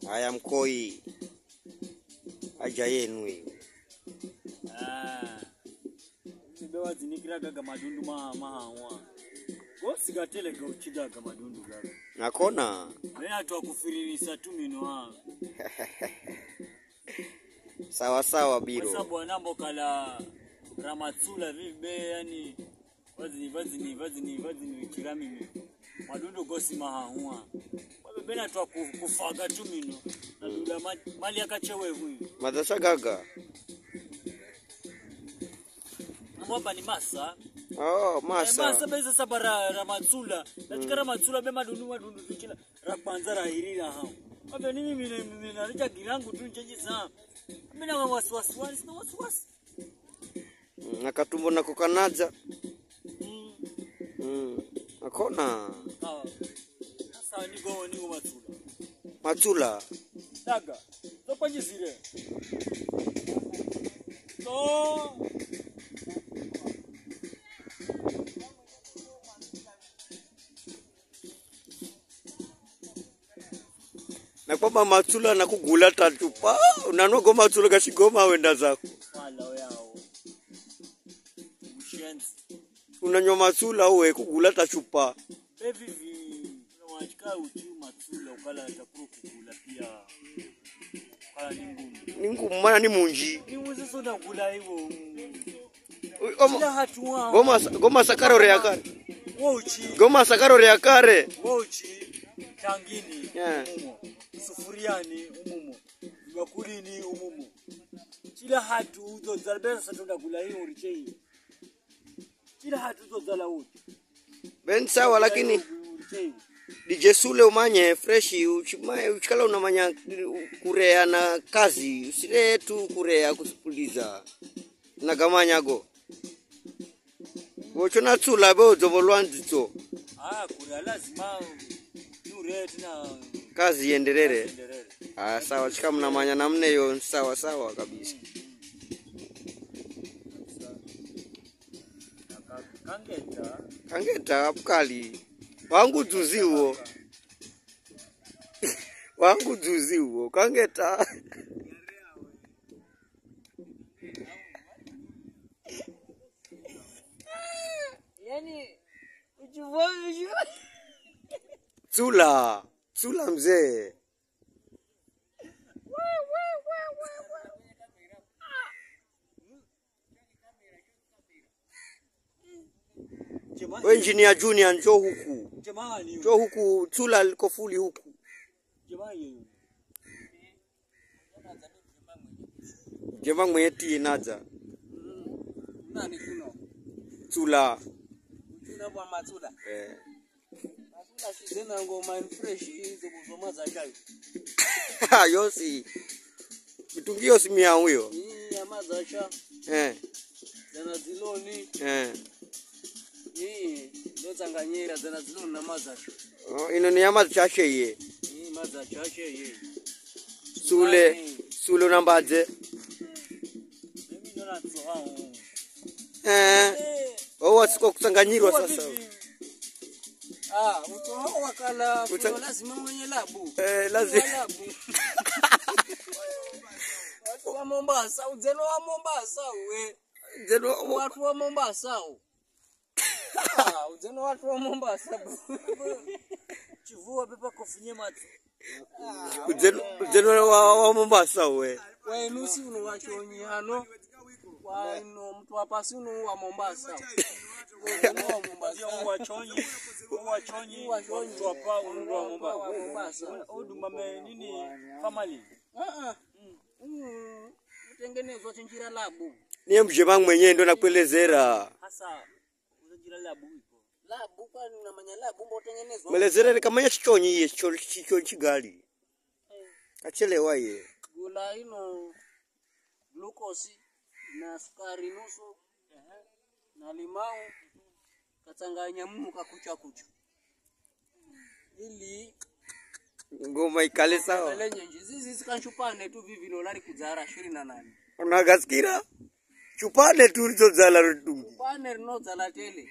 Haya mkoi. Aja yenu hiyo. Sibewa zinikiraga madundu mahawa. Sigatele gauchidaga madundu gaga. Nakona. Mena tuwa kufiririsa tu minu Sawa sawa biro. Kwa sababu wanambo kala Ramatsula vibe yani vazini kirami madundu gosi mahawa. Bena tuwa kufaga tu minu. Nadula mali yakachewe hui. Madasha gaga. Mwamba ni masa. Oh, masa. Masa beza sabara Ramatsula. Nachika Ramatsula be madundu tukila rakwanza hirira hao. Abe mimi nalija girangu tu ncheji sana. Mimi na wasiwasi sina wasiwasi. Nakatumbo na kokanaja. Akona. Sasa nigo Matsula. Matsula. Daga. Zopanyi zile. So na kwamba Matsula na kugula tatupa unanogo Matsula kashigoma wenda zako wala yao mshenzi unanywa Matsula uwe kugula tachupa hivi unawachika uchi Matsula ukala atakuru kugula pia kala ni ngumu maana ni munji ni uwezo soda kula hivyo goma sakarore ya kare wochi goma sakarore ya kare wochi tangini yeah. Sufuriani umumo bakulini umumo kila hatu uzozala besa tonda kula hiyo urichei kila hatu uzozala wote ben sawa lakini DJ Sule umanye fresh uchikala unamanya kurea na kazi usire tu kurea kusipuliza na gamanyago wochona tsula bozo volwanzito kurea lazima nure tena kazi yenderere. Sawa chika mnamanya namne yo sawa sawa kabisa. Kangeta apkali. Wangu juzi huo. Wangu juzi huo. Kangeta. Yani ujuvovi Tsula mzee. We engineer Junior njoo huku. Njoo huku Tsula liko fuli huku. Jema mweti naja. Nani kuno? Tsula. Tsula kwa Matsula. Shizena ngoma fresh hizo kuzoma za chai. Yosi. Mitungio si mia huyo. Nyama za cha. Zana ziloni. Ndo Tanganyika zana ziloni na mazacha. Ino ni nyama chache ye. Maza chache ye. Sule nambaje. Mimi ndo natsohao. Wasiko kusanganyirwa sasa. Utoho wakala lazima mwenye labu. Lazima labu. Watu wa Mombasa, uzeno wa Mombasa we. Watu wa Mombasa. Uzeno watu wa Mombasa. Chivua pepa kofinye matu. Uzeno wa Mombasa we. Wa nusi unawachonyi hano. Wa mtu hapa si wa Mombasa. Wachonyi watu hapa wa Mombasa. Oduma nini family. Utengenezwa chinjira labu. Niye mjema mwenyewe ndo nakuelezera. Hasa unajira labu ipo. Labu kwa unamanya labu mbo utengenezwa. Mwelezera kama chichonyi ye chichonyi chigali. Achelewa ye. Gula ino glucose na sukari nusu na limau kachanganya muka kucha ili ngoma ikale sawa. Ele nyenje zizi kanchupane tu vivi lolari kuzara 28. Unagaskira? Chupane tu zozala rutungu. Chupane no zala tele.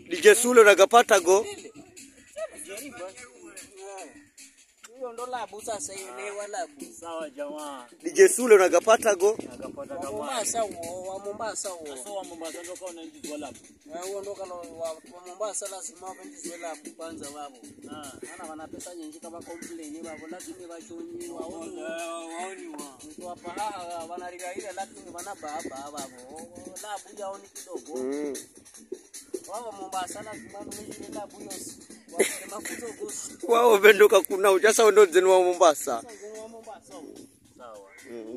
DJ Sule unagapata go. Hiyo ndo labu sasa hiyo ni walabu. Sawa jamaa. DJ Sule unagapata go. Akapata Wa kama. Mombasa huo, wa Mombasa huo. Sasa wa Mombasa ndo kwa unaingizwa labu. Huo ndo kana wa Mombasa lazima waende labu kwanza wao. Ana wana pesa nyingi kama complain wao lazima wachoni waoni wao. Mtu hapa wanariga ile lakini wana baba wao. Labu yao ni kidogo. Wao Mombasa lazima ndio labu yosi. Wasema kutogosi. Kwao vendoka kuna ujasa ndo zenu wa Mombasa. Sawa.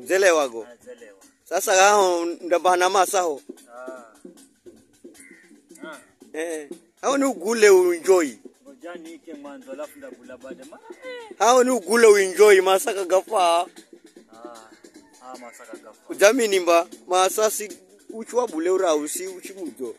Zelewa go. Zelewa. Sasa hao ndabana masaho. Hao ni ugule uenjoy. Ngojani ike mwanzo alafu ndabula baada. Hao ni ugule uenjoy masaka gafa. Masaka gafa. Jamini mba masasi uchwa bule ura usi uchimujo.